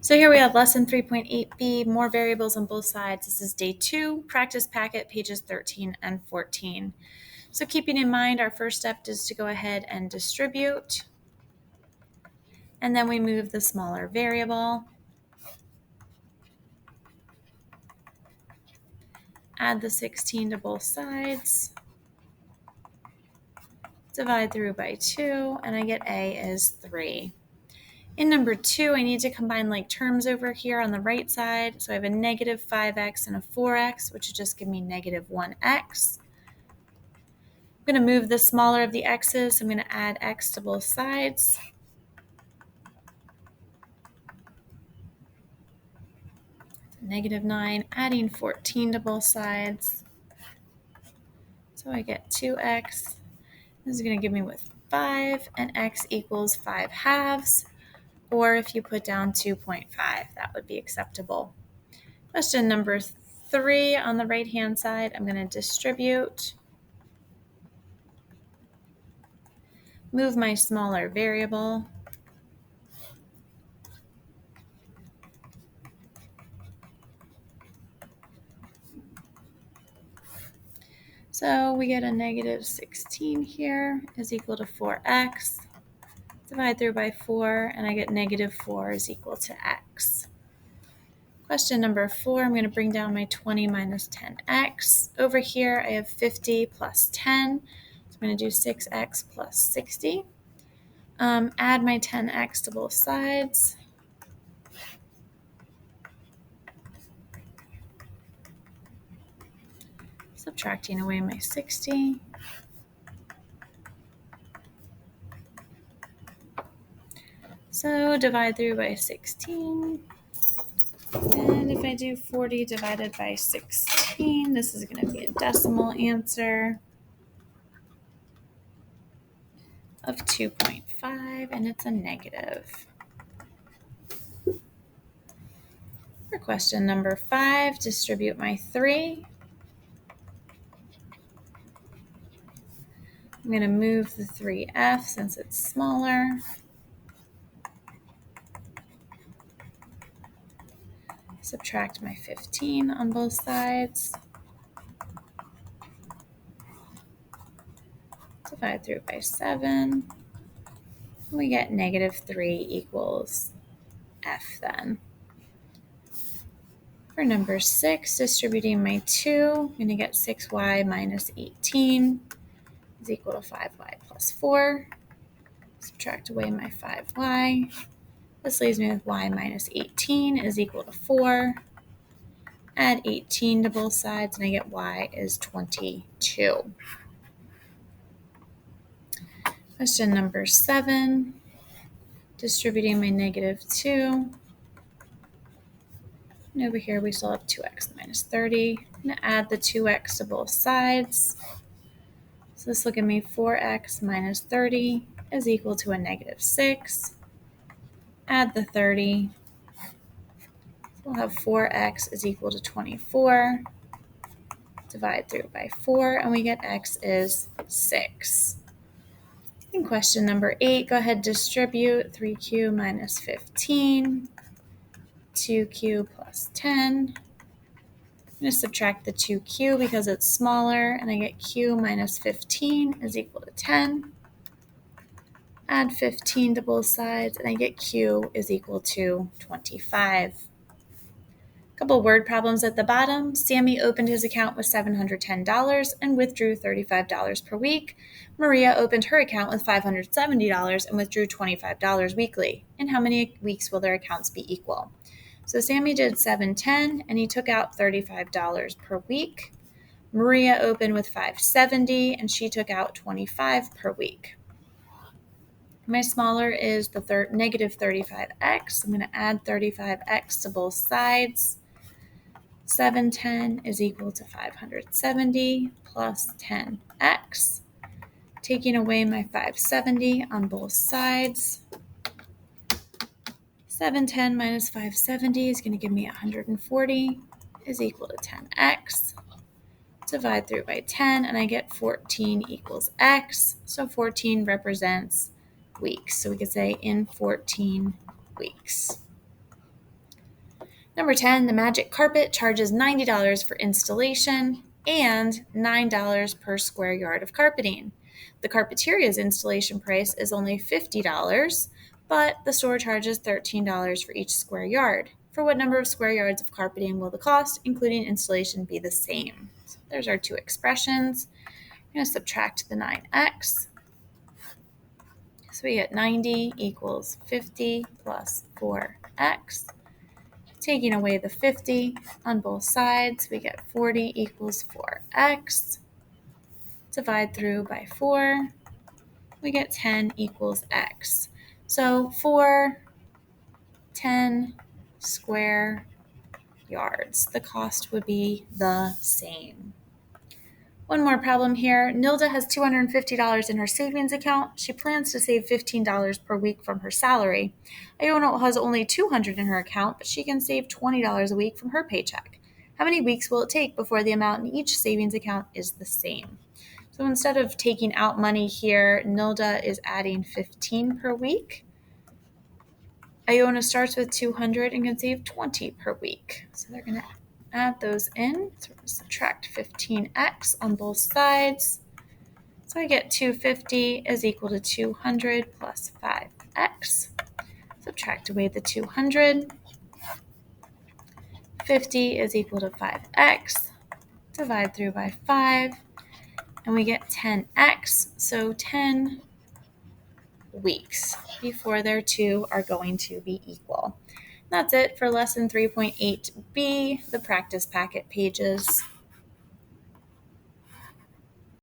So here we have lesson 3.8b, more variables on both sides. This is day 2, practice packet, pages 13 and 14. So keeping in mind, our first step is to go ahead and distribute. And then we move the smaller variable. Add the 16 to both sides. Divide through by 2, and I get a is 3. In number 2, I need to combine like terms over here on the right side. So I have a negative 5x and a 4x, which would just give me negative 1x. I'm going to move the smaller of the x's. So I'm going to add x to both sides. Negative 9, adding 14 to both sides. So I get 2x. This is going to give me with 5, and x equals 5 halves. Or if you put down 2.5, that would be acceptable. Question number 3 on the right-hand side, I'm going to distribute. Move my smaller variable. So we get a negative 16 here is equal to 4x. Divide through by 4, and I get negative 4 is equal to x. Question number 4, I'm going to bring down my 20 minus 10x. Over here, I have 50 plus 10. So I'm going to do 6x plus 60. Add my 10x to both sides. Subtracting away my 60. So divide through by 16. And if I do 40 divided by 16, this is going to be a decimal answer of 2.5, and it's a negative. For question number 5, distribute my 3. I'm going to move the 3f since it's smaller. Subtract my 15 on both sides. Divide through by 7. We get negative 3 equals f then. For number 6, distributing my 2, I'm going to get 6y minus 18 is equal to 5y plus 4. Subtract away my 5y. This leaves me with y minus 18 is equal to 4. Add 18 to both sides, and I get y is 22. Question number 7, distributing my negative 2. And over here, we still have 2x minus 30. I'm going to add the 2x to both sides. So this will give me 4x minus 30 is equal to a negative 6. Add the 30. So we'll have 4x is equal to 24. Divide through by 4, and we get x is 6. In question number 8, go ahead, distribute 3q minus 15, 2q plus 10. I'm going to subtract the 2q because it's smaller, and I get q minus 15 is equal to 10. Add 15 to both sides, and I get q is equal to 25. Couple word problems at the bottom. Sammy opened his account with $710 and withdrew $35 per week. Maria opened her account with $570 and withdrew $25 weekly. In how many weeks will their accounts be equal? So Sammy did $710 and he took out $35 per week. Maria opened with $570 and she took out $25 per week. My smaller is the negative 35x. I'm going to add 35x to both sides. 710 is equal to 570 plus 10x. Taking away my 570 on both sides. 710 minus 570 is going to give me 140 is equal to 10x. Divide through by 10, and I get 14 equals x. So 14 represents weeks. So we could say in 14 weeks. Number 10, the Magic Carpet charges $90 for installation and $9 per square yard of carpeting. The Carpeteria's installation price is only $50, but the store charges $13 for each square yard. For what number of square yards of carpeting will the cost, including installation, be the same? So there's our two expressions. I'm going to subtract the 9x. So we get 90 equals 50 plus 4x. Taking away the 50 on both sides, we get 40 equals 4x. Divide through by 4, we get 10 equals x. So for 10 square yards, the cost would be the same. One more problem here. Nilda has $250 in her savings account. She plans to save $15 per week from her salary. Iona has only $200 in her account, but she can save $20 a week from her paycheck. How many weeks will it take before the amount in each savings account is the same? So instead of taking out money here, Nilda is adding 15 per week. Iona starts with 200 and can save 20 per week. So they're going to add those in. So we're going to subtract 15x on both sides. So I get 250 is equal to 200 plus 5x. Subtract away the 200. 50 is equal to 5x. Divide through by 5. And we get 10x. So 10 weeks before their two are going to be equal. That's it for lesson 3.8b, the practice packet pages.